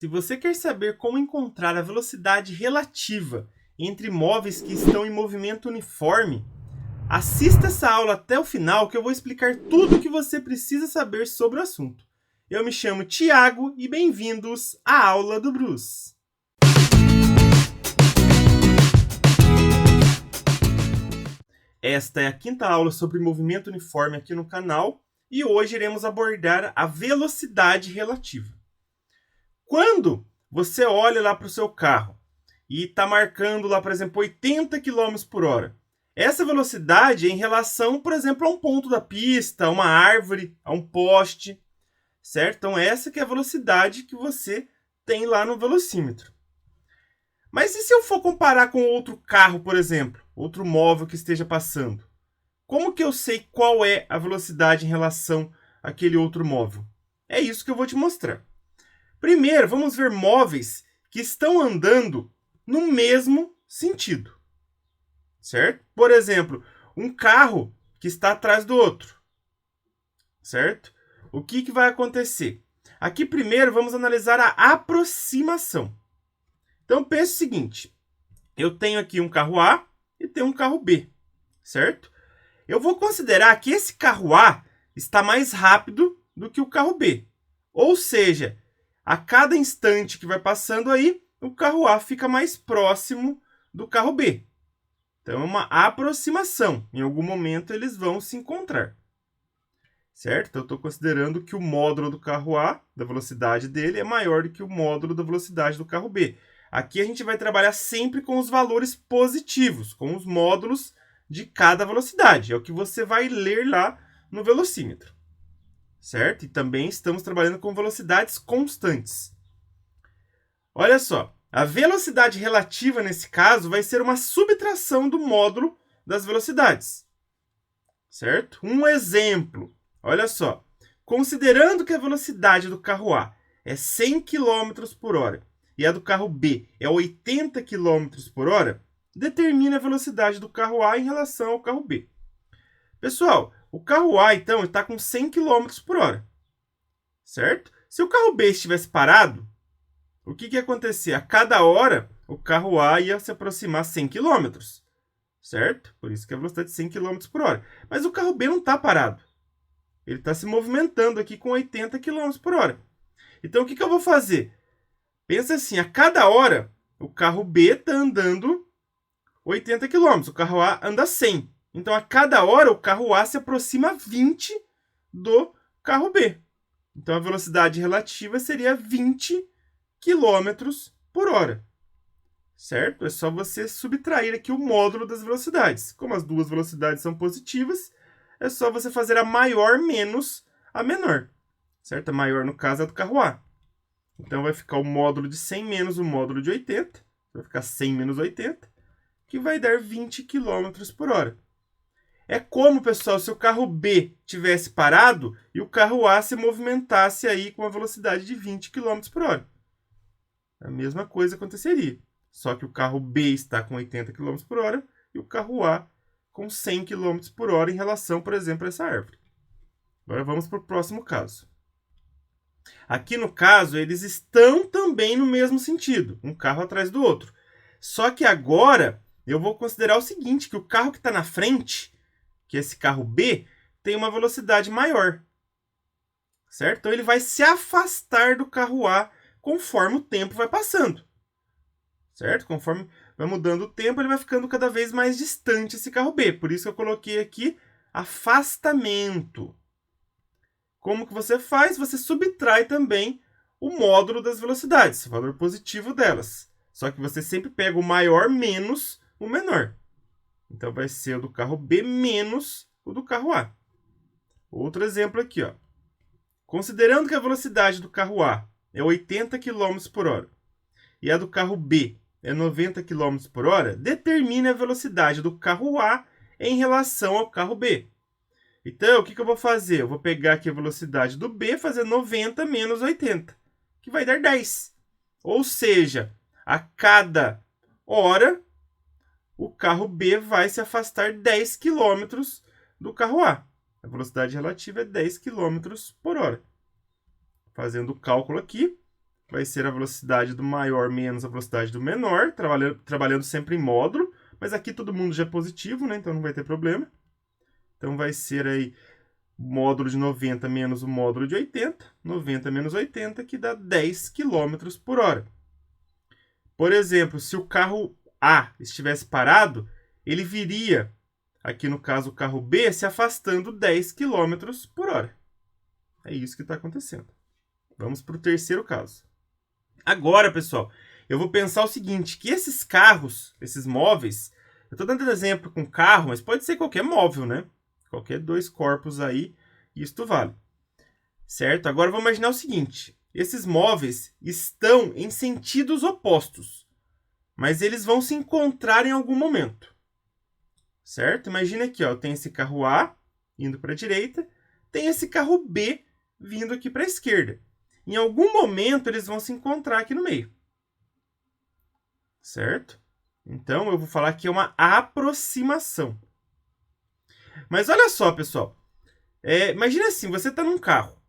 Se você quer saber como encontrar a velocidade relativa entre móveis que estão em movimento uniforme, assista essa aula até o final que eu vou explicar tudo o que você precisa saber sobre o assunto. Eu me chamo Tiago e bem-vindos à aula do Bruce. Esta é a quinta aula sobre movimento uniforme aqui no canal e hoje iremos abordar a velocidade relativa. Quando você olha lá para o seu carro e está marcando lá, por exemplo, 80 km por hora, essa velocidade é em relação, por exemplo, a um ponto da pista, a uma árvore, a um poste, certo? Então essa que é a velocidade que você tem lá no velocímetro. Mas e se eu for comparar com outro carro, por exemplo, outro móvel que esteja passando? Como que eu sei qual é a velocidade em relação àquele outro móvel? É isso que eu vou te mostrar. Primeiro, vamos ver móveis que estão andando no mesmo sentido, certo? Por exemplo, um carro que está atrás do outro, certo? O que vai acontecer? Aqui primeiro vamos analisar a aproximação. Então pense o seguinte, eu tenho aqui um carro A e tenho um carro B, certo? Eu vou considerar que esse carro A está mais rápido do que o carro B. Ou seja, a cada instante que vai passando aí, o carro A fica mais próximo do carro B. Então é uma aproximação. Em algum momento eles vão se encontrar. Certo? Então eu estou considerando que o módulo do carro A, da velocidade dele, é maior do que o módulo da velocidade do carro B. Aqui a gente vai trabalhar sempre com os valores positivos, com os módulos de cada velocidade. É o que você vai ler lá no velocímetro. Certo? E também estamos trabalhando com velocidades constantes. Olha só, a velocidade relativa nesse caso vai ser uma subtração do módulo das velocidades. Certo? Um exemplo, olha só, considerando que a velocidade do carro A é 100 km por hora e a do carro B é 80 km por hora, determine a velocidade do carro A em relação ao carro B. Pessoal, o carro A, então, está com 100 km por hora, certo? Se o carro B estivesse parado, o que ia acontecer? A cada hora, o carro A ia se aproximar 100 km, certo? Por isso que a velocidade é 100 km por hora. Mas o carro B não está parado. Ele está se movimentando aqui com 80 km por hora. Então, o que eu vou fazer? Pensa assim, a cada hora, o carro B está andando 80 km, o carro A anda 100. Então, a cada hora, o carro A se aproxima 20 do carro B. Então, a velocidade relativa seria 20 km por hora. Certo? É só você subtrair aqui o módulo das velocidades. Como as duas velocidades são positivas, é só você fazer a maior menos a menor. Certo? A maior, no caso, é do carro A. Então, vai ficar o módulo de 100 menos o módulo de 80. Vai ficar 100 menos 80, que vai dar 20 km por hora. É como, pessoal, se o carro B tivesse parado e o carro A se movimentasse aí com a velocidade de 20 km por hora. A mesma coisa aconteceria. Só que o carro B está com 80 km por hora e o carro A com 100 km por hora em relação, por exemplo, a essa árvore. Agora vamos para o próximo caso. Aqui no caso, eles estão também no mesmo sentido, um carro atrás do outro. Só que agora eu vou considerar o seguinte, que o carro que está na frente, que esse carro B, tem uma velocidade maior. Certo? Então ele vai se afastar do carro A conforme o tempo vai passando. Certo? Conforme vai mudando o tempo, ele vai ficando cada vez mais distante esse carro B. Por isso que eu coloquei aqui afastamento. Como que você faz? Você subtrai também o módulo das velocidades, o valor positivo delas. Só que você sempre pega o maior menos o menor. Então vai ser o do carro B menos o do carro A. Outro exemplo aqui, ó. Considerando que a velocidade do carro A é 80 km por hora e a do carro B é 90 km por hora, determine a velocidade do carro A em relação ao carro B. Então, o que eu vou fazer? Eu vou pegar aqui a velocidade do B, fazer 90 menos 80, que vai dar 10. Ou seja, a cada hora, o carro B vai se afastar 10 km do carro A. A velocidade relativa é 10 km por hora. Fazendo o cálculo aqui, vai ser a velocidade do maior menos a velocidade do menor, trabalhando sempre em módulo, mas aqui todo mundo já é positivo, né? Então não vai ter problema. Então vai ser aí o módulo de 90 menos o módulo de 80, 90 menos 80, que dá 10 km por hora. Por exemplo, se o carro A estivesse parado, ele viria, aqui no caso o carro B, se afastando 10 km por hora. É isso que está acontecendo. Vamos para o terceiro caso. Agora, pessoal, eu vou pensar o seguinte, que esses carros, esses móveis, eu estou dando exemplo com carro, mas pode ser qualquer móvel, né? Qualquer dois corpos aí, isto vale. Certo? Agora vamos imaginar o seguinte, esses móveis estão em sentidos opostos, mas eles vão se encontrar em algum momento. Certo? Imagina aqui, ó, eu tenho esse carro A indo para a direita, tem esse carro B vindo aqui para a esquerda. Em algum momento, eles vão se encontrar aqui no meio. Certo? Então, eu vou falar que é uma aproximação. Mas olha só, pessoal. Imagina assim, você está num carro.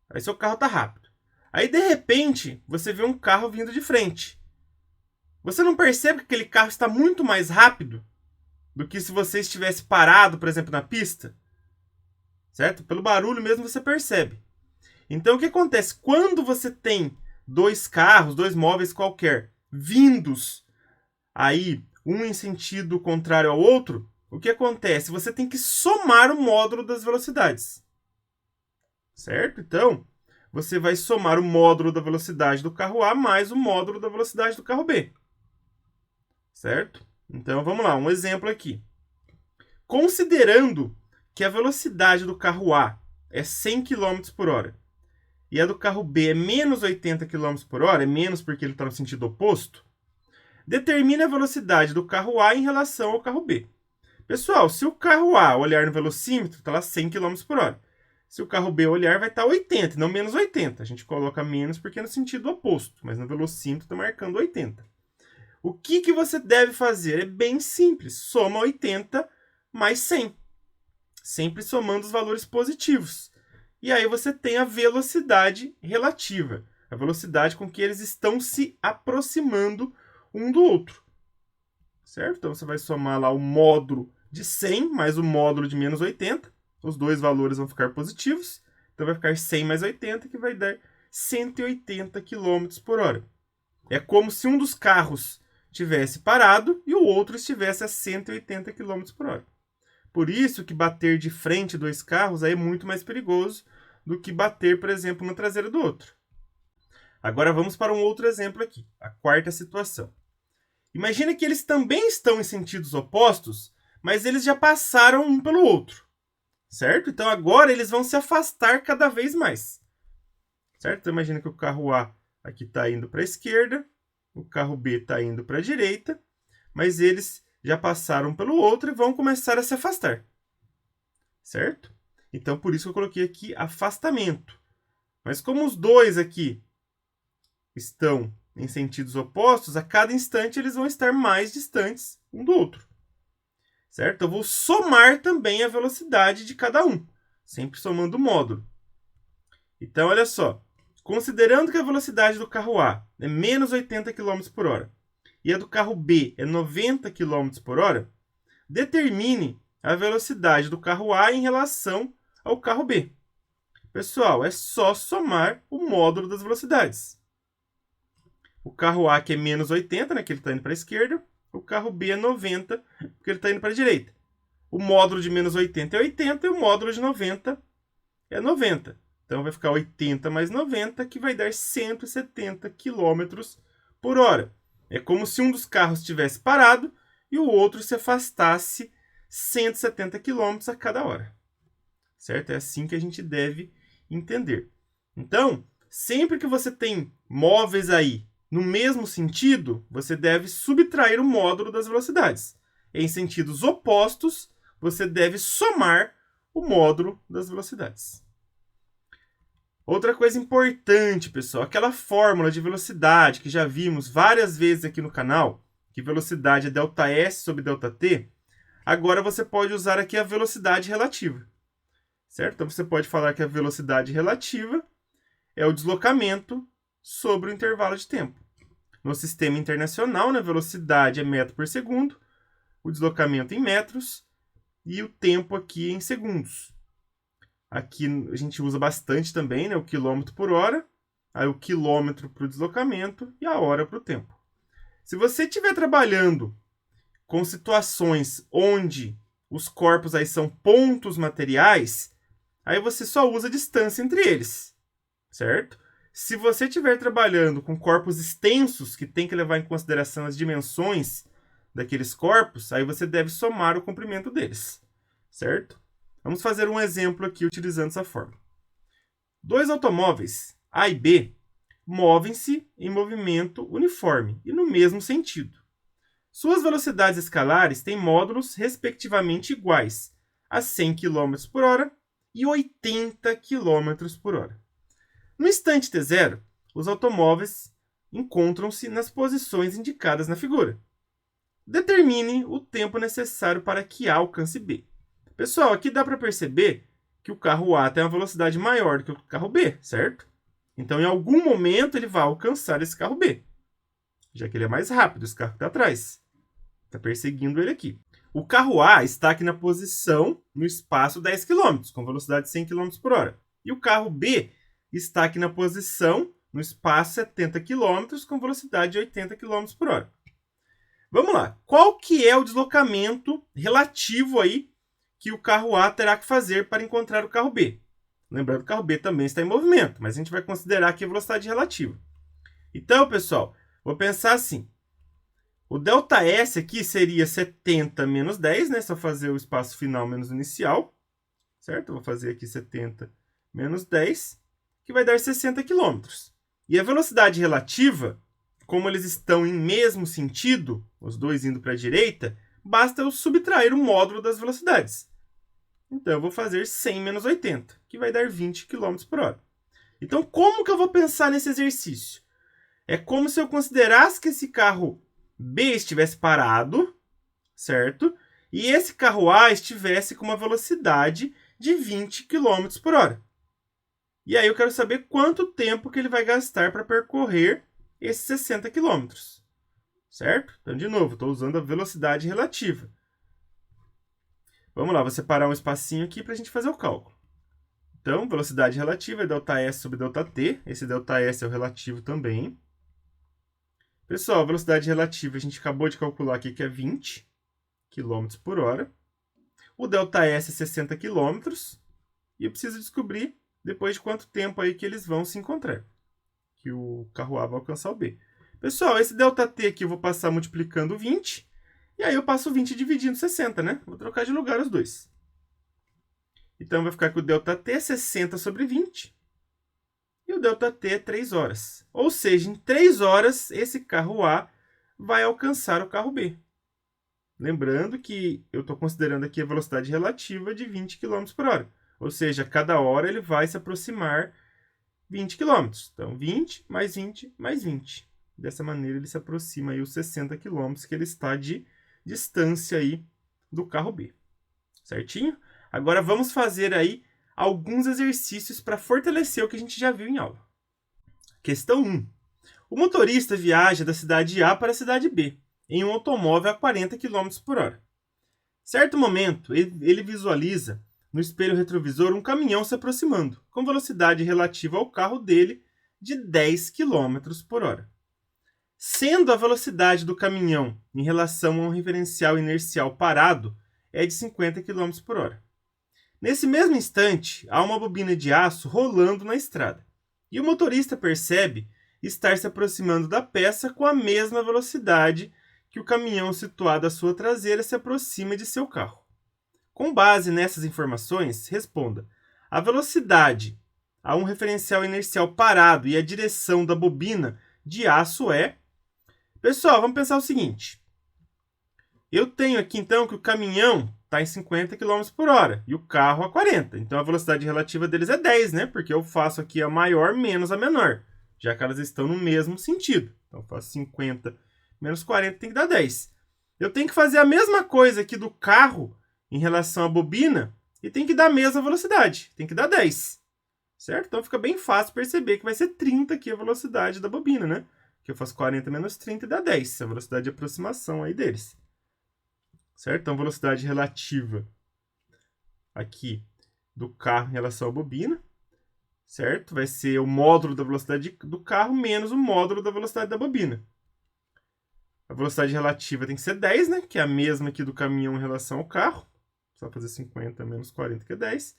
Aí seu carro está rápido. Aí, de repente, você vê um carro vindo de frente. Você não percebe que aquele carro está muito mais rápido do que se você estivesse parado, por exemplo, na pista? Certo? Pelo barulho mesmo você percebe. Então, o que acontece? Quando você tem dois carros, dois móveis qualquer, vindos aí, um em sentido contrário ao outro, o que acontece? Você tem que somar o módulo das velocidades. Certo? Então, você vai somar o módulo da velocidade do carro A mais o módulo da velocidade do carro B. Certo? Então, vamos lá, um exemplo aqui. Considerando que a velocidade do carro A é 100 km por hora, e a do carro B é menos 80 km por hora, é menos porque ele está no sentido oposto, determine a velocidade do carro A em relação ao carro B. Pessoal, se o carro A olhar no velocímetro, está lá 100 km por hora. Se o carro B olhar, vai estar 80, não menos 80. A gente coloca menos porque é no sentido oposto, mas no velocímetro está marcando 80. O que você deve fazer? É bem simples, soma 80 mais 100. Sempre somando os valores positivos. E aí você tem a velocidade relativa, a velocidade com que eles estão se aproximando um do outro. Certo? Então você vai somar lá o módulo de 100 mais o módulo de menos 80. Os dois valores vão ficar positivos. Então vai ficar 100 mais 80, que vai dar 180 km por hora. É como se um dos carros tivesse parado e o outro estivesse a 180 km por hora. Por isso que bater de frente dois carros aí é muito mais perigoso do que bater, por exemplo, na traseira do outro. Agora vamos para um outro exemplo aqui, a quarta situação. Imagina que eles também estão em sentidos opostos, mas eles já passaram um pelo outro. Certo? Então agora eles vão se afastar cada vez mais. Certo? Então imagina que o carro A aqui está indo para a esquerda, o carro B está indo para a direita, mas eles já passaram pelo outro e vão começar a se afastar. Certo? Então, por isso que eu coloquei aqui afastamento. Mas como os dois aqui estão em sentidos opostos, a cada instante eles vão estar mais distantes um do outro. Certo? Eu vou somar também a velocidade de cada um, sempre somando o módulo. Então, olha só. Considerando que a velocidade do carro A é menos 80 km por hora e a do carro B é 90 km por hora, determine a velocidade do carro A em relação ao carro B. Pessoal, é só somar o módulo das velocidades. O carro A que é menos 80, né, que ele está indo para a esquerda, o carro B é 90, porque ele está indo para a direita. O módulo de menos 80 é 80 e o módulo de 90 é 90. Então vai ficar 80 mais 90, que vai dar 170 km por hora. É como se um dos carros estivesse parado e o outro se afastasse 170 km a cada hora. Certo? É assim que a gente deve entender. Então, sempre que você tem móveis aí no mesmo sentido, você deve subtrair o módulo das velocidades. Em sentidos opostos, você deve somar o módulo das velocidades. Outra coisa importante, pessoal, aquela fórmula de velocidade que já vimos várias vezes aqui no canal, que velocidade é ΔS sobre ΔT, agora você pode usar aqui a velocidade relativa. Certo? Então você pode falar que a velocidade relativa é o deslocamento sobre o intervalo de tempo. No sistema internacional, a velocidade é metro por segundo, o deslocamento em metros e o tempo aqui em segundos. Aqui a gente usa bastante também, né, o quilômetro por hora, aí o quilômetro para o deslocamento e a hora para o tempo. Se você estiver trabalhando com situações onde os corpos aí são pontos materiais, aí você só usa a distância entre eles, certo? Se você estiver trabalhando com corpos extensos, que tem que levar em consideração as dimensões daqueles corpos, aí você deve somar o comprimento deles, certo? Vamos fazer um exemplo aqui utilizando essa forma. Dois automóveis, A e B, movem-se em movimento uniforme e no mesmo sentido. Suas velocidades escalares têm módulos respectivamente iguais a 100 km por hora e 80 km por hora. No instante t0, os automóveis encontram-se nas posições indicadas na figura. Determine o tempo necessário para que A alcance B. Pessoal, aqui dá para perceber que o carro A tem uma velocidade maior do que o carro B, certo? Então, em algum momento, ele vai alcançar esse carro B, já que ele é mais rápido, esse carro que está atrás. Está perseguindo ele aqui. O carro A está aqui na posição, no espaço 10 km, com velocidade de 100 km por hora. E o carro B está aqui na posição, no espaço 70 km, com velocidade de 80 km por hora. Vamos lá. Qual que é o deslocamento relativo aí que o carro A terá que fazer para encontrar o carro B? Lembrando que o carro B também está em movimento, mas a gente vai considerar aqui a velocidade relativa. Então, pessoal, vou pensar assim. O ΔS aqui seria 70 menos 10, né? Só fazer o espaço final menos o inicial. Certo? Eu vou fazer aqui 70 menos 10, que vai dar 60 km. E a velocidade relativa, como eles estão em mesmo sentido, os dois indo para a direita, basta eu subtrair o módulo das velocidades. Então, eu vou fazer 100 menos 80, que vai dar 20 km por hora. Então, como que eu vou pensar nesse exercício? É como se eu considerasse que esse carro B estivesse parado, certo? E esse carro A estivesse com uma velocidade de 20 km por hora. E aí eu quero saber quanto tempo que ele vai gastar para percorrer esses 60 km. Certo? Então, de novo, estou usando a velocidade relativa. Vamos lá, vou separar um espacinho aqui para a gente fazer o cálculo. Então, velocidade relativa é ΔS sobre ΔT. Esse ΔS é o relativo também. Pessoal, a velocidade relativa a gente acabou de calcular aqui que é 20 km por hora. O ΔS é 60 km. E eu preciso descobrir depois de quanto tempo aí que eles vão se encontrar. Que o carro A vai alcançar o B. Pessoal, esse ΔT aqui eu vou passar multiplicando 20. E aí eu passo 20 dividindo 60, né? Vou trocar de lugar os dois. Então vai ficar que o ΔT é 60 sobre 20. E o ΔT é 3 horas. Ou seja, em 3 horas, esse carro A vai alcançar o carro B. Lembrando que eu estou considerando aqui a velocidade relativa de 20 km por hora. Ou seja, a cada hora ele vai se aproximar 20 km. Então, 20 mais 20 mais 20. Dessa maneira, ele se aproxima aí os 60 km que ele está de distância aí do carro B. Certinho? Agora, vamos fazer aí alguns exercícios para fortalecer o que a gente já viu em aula. Questão 1. O motorista viaja da cidade A para a cidade B, em um automóvel a 40 km por hora. Certo momento, ele visualiza no espelho retrovisor um caminhão se aproximando, com velocidade relativa ao carro dele de 10 km por hora. Sendo a velocidade do caminhão em relação a um referencial inercial parado é de 50 km por hora. Nesse mesmo instante, há uma bobina de aço rolando na estrada, e o motorista percebe estar se aproximando da peça com a mesma velocidade que o caminhão situado à sua traseira se aproxima de seu carro. Com base nessas informações, responda: a velocidade a um referencial inercial parado e a direção da bobina de aço é... Pessoal, vamos pensar o seguinte. Eu tenho aqui, então, que o caminhão está em 50 km por hora e o carro a 40. Então, a velocidade relativa deles é 10, né? Porque eu faço aqui a maior menos a menor, já que elas estão no mesmo sentido. Então, eu faço 50 menos 40, tem que dar 10. Eu tenho que fazer a mesma coisa aqui do carro em relação à bobina e tem que dar a mesma velocidade. Tem que dar 10. certo? Então fica bem fácil perceber que vai ser 30 aqui a velocidade da bobina, né? Que eu faço 40 menos 30 e dá 10, a velocidade de aproximação aí deles. Certo? Então, velocidade relativa aqui do carro em relação à bobina, certo? Vai ser o módulo da velocidade do carro menos o módulo da velocidade da bobina. A velocidade relativa tem que ser 10, né? Que é a mesma aqui do caminhão em relação ao carro. Só fazer 50 menos 40, que é 10.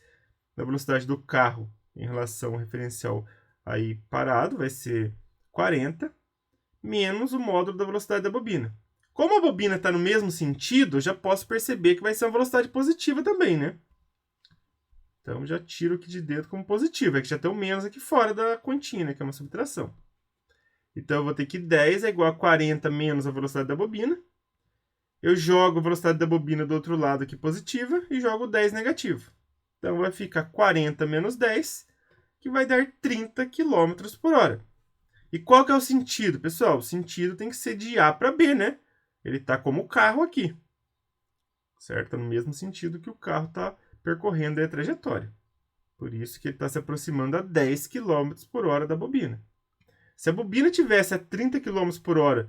A velocidade do carro em relação ao referencial aí parado vai ser 40, menos o módulo da velocidade da bobina. Como a bobina está no mesmo sentido, eu já posso perceber que vai ser uma velocidade positiva também, né? Então, já tiro aqui de dedo como positivo. É que já tem o menos aqui fora da continha, né? Que é uma subtração. Então, eu vou ter que 10 é igual a 40 menos a velocidade da bobina. Eu jogo a velocidade da bobina do outro lado aqui positiva e jogo 10 negativo. Então, vai ficar 40 menos 10, que vai dar 30 km por hora. E qual que é o sentido? Pessoal, o sentido tem que ser de A para B, né? Ele está como o carro aqui. Certo? Tá no mesmo sentido que o carro está percorrendo a trajetória. Por isso que ele está se aproximando a 10 km por hora da bobina. Se a bobina tivesse a 30 km por hora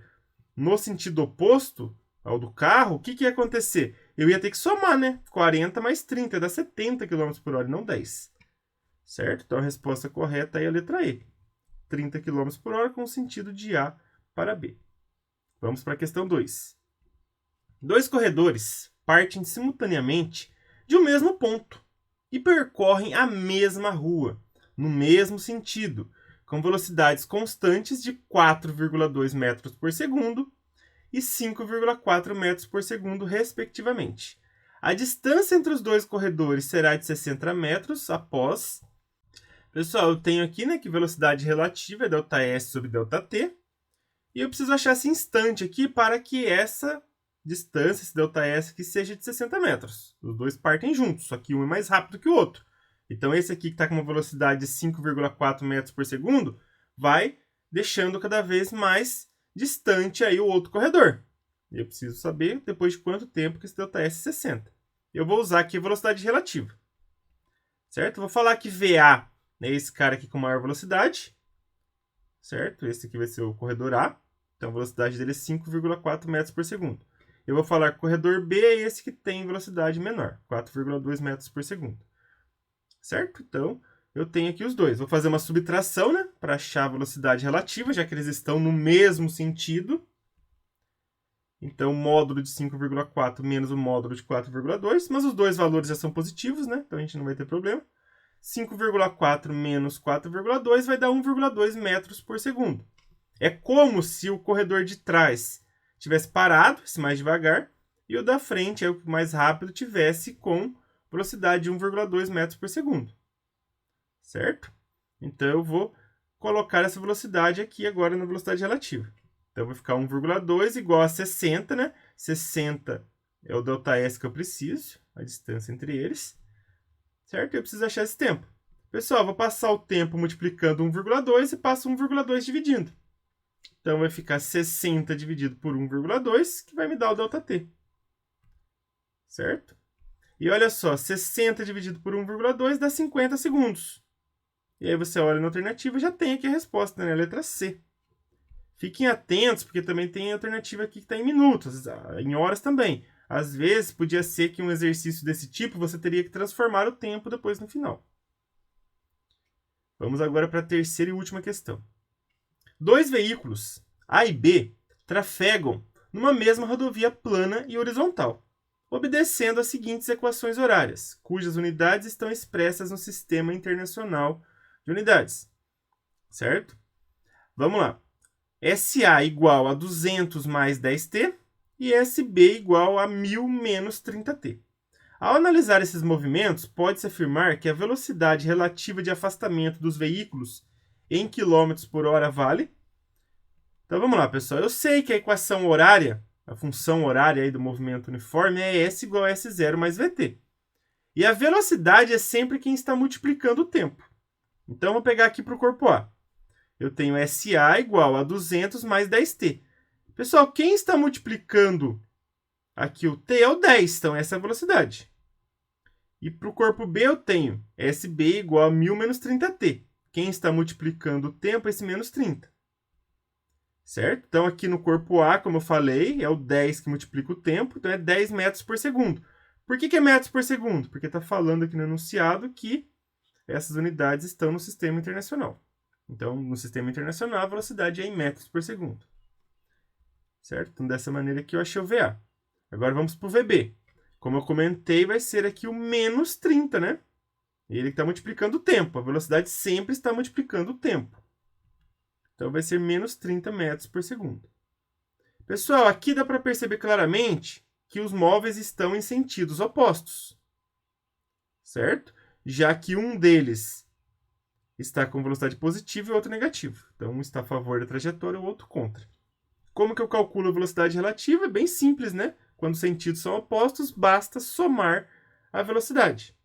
no sentido oposto ao do carro, o que ia acontecer? Eu ia ter que somar, né? 40 mais 30 dá 70 km por hora, e não 10. Certo? Então a resposta correta é a letra E. 30 km por hora com o sentido de A para B. Vamos para a questão 2. Dois corredores partem simultaneamente de um mesmo ponto e percorrem a mesma rua, no mesmo sentido, com velocidades constantes de 4,2 metros por segundo e 5,4 metros por segundo, respectivamente. A distância entre os dois corredores será de 60 metros após... Pessoal, eu tenho aqui, né, que velocidade relativa é ΔS sobre ΔT. E eu preciso achar esse instante aqui para que essa distância, esse ΔS aqui, seja de 60 metros. Os dois partem juntos, só que um é mais rápido que o outro. Então, esse aqui que está com uma velocidade de 5,4 metros por segundo, vai deixando cada vez mais distante aí o outro corredor. Eu preciso saber depois de quanto tempo que esse ΔS é 60. Eu vou usar aqui a velocidade relativa. Certo? Vou falar que VA é esse cara aqui com maior velocidade. Certo? Esse aqui vai ser o corredor A. Então, a velocidade dele é 5,4 metros por segundo. Eu vou falar que o corredor B é esse que tem velocidade menor, 4,2 metros por segundo. Certo? Então, eu tenho aqui os dois. Vou fazer uma subtração, né? Para achar a velocidade relativa, já que eles estão no mesmo sentido. Então, o módulo de 5,4 menos o módulo de 4,2. Mas os dois valores já são positivos, né? Então, a gente não vai ter problema. 5,4 menos 4,2 vai dar 1,2 metros por segundo. É como se o corredor de trás tivesse parado, esse mais devagar, e o da frente, o mais rápido, tivesse com velocidade de 1,2 metros por segundo. Certo? Então, eu vou colocar essa velocidade aqui agora na velocidade relativa. Então, vai ficar 1,2 igual a 60, né? 60 é o ΔS que eu preciso, a distância entre eles. Certo? Eu preciso achar esse tempo. Pessoal, eu vou passar o tempo multiplicando 1,2 e passo 1,2 dividindo. Então, vai ficar 60 dividido por 1,2, que vai me dar o ΔT. Certo? E olha só, 60 dividido por 1,2 dá 50 segundos. E aí você olha na alternativa e já tem aqui a resposta, né? A letra C. Fiquem atentos, porque também tem a alternativa aqui que está em minutos, em horas também. Às vezes, podia ser que um exercício desse tipo você teria que transformar o tempo depois no final. Vamos agora para a terceira e última questão. Dois veículos, A e B, trafegam numa mesma rodovia plana e horizontal, obedecendo as seguintes equações horárias, cujas unidades estão expressas no Sistema Internacional de Unidades. Certo? Vamos lá. SA igual a 200 mais 10t e SB igual a 1000 menos 30t. Ao analisar esses movimentos, pode-se afirmar que a velocidade relativa de afastamento dos veículos em km por hora vale. Então vamos lá, pessoal. Eu sei que a equação horária, a função horária aí do movimento uniforme é S igual a S0 mais VT. E a velocidade é sempre quem está multiplicando o tempo. Então, eu vou pegar aqui para o corpo A. Eu tenho SA igual a 200 mais 10t. Pessoal, quem está multiplicando aqui o t é o 10, então essa é a velocidade. E para o corpo B eu tenho SB igual a 1000 menos 30T. Quem está multiplicando o tempo é esse menos 30. Certo? Então, aqui no corpo A, como eu falei, é o 10 que multiplica o tempo, então é 10 metros por segundo. Por que é metros por segundo? Porque está falando aqui no enunciado que essas unidades estão no sistema internacional. Então, no sistema internacional, a velocidade é em metros por segundo. Certo? Então, dessa maneira aqui eu achei o VA. Agora vamos para o VB. Como eu comentei, vai ser aqui o menos 30, né? Ele está multiplicando o tempo. A velocidade sempre está multiplicando o tempo. Então, vai ser menos 30 metros por segundo. Pessoal, aqui dá para perceber claramente que os móveis estão em sentidos opostos. Certo? Já que um deles está com velocidade positiva e o outro negativa. Então, um está a favor da trajetória e o outro contra. Como que eu calculo a velocidade relativa? É bem simples, né? Quando os sentidos são opostos, basta somar a velocidade.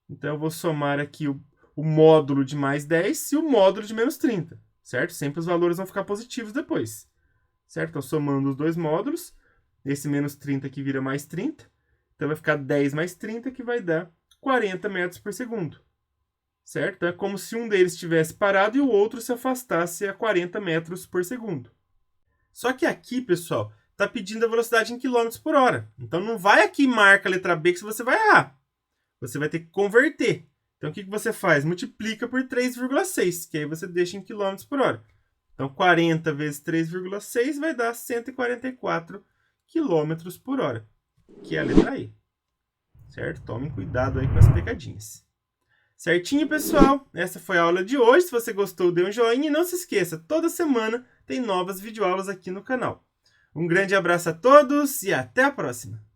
Então, eu vou somar aqui o módulo de mais 10 e o módulo de menos 30. Certo? Sempre os valores vão ficar positivos depois. Certo? Então, somando os dois módulos, esse menos 30 aqui vira mais 30. Então, vai ficar 10 mais 30, que vai dar 40 metros por segundo. Certo? Então, é como se um deles estivesse parado e o outro se afastasse a 40 metros por segundo. Só que aqui, pessoal, está pedindo a velocidade em quilômetros por hora. Então, não vai aqui e marca a letra B que você vai errar. Você vai ter que converter. Então, o que você faz? Multiplica por 3,6, que aí você deixa em quilômetros por hora. Então, 40 vezes 3,6 vai dar 144 quilômetros por hora, que é a letra E. Certo? Tomem cuidado aí com as pegadinhas. Certinho, pessoal? Essa foi a aula de hoje. Se você gostou, dê um joinha e não se esqueça, toda semana tem novas videoaulas aqui no canal. Um grande abraço a todos e até a próxima!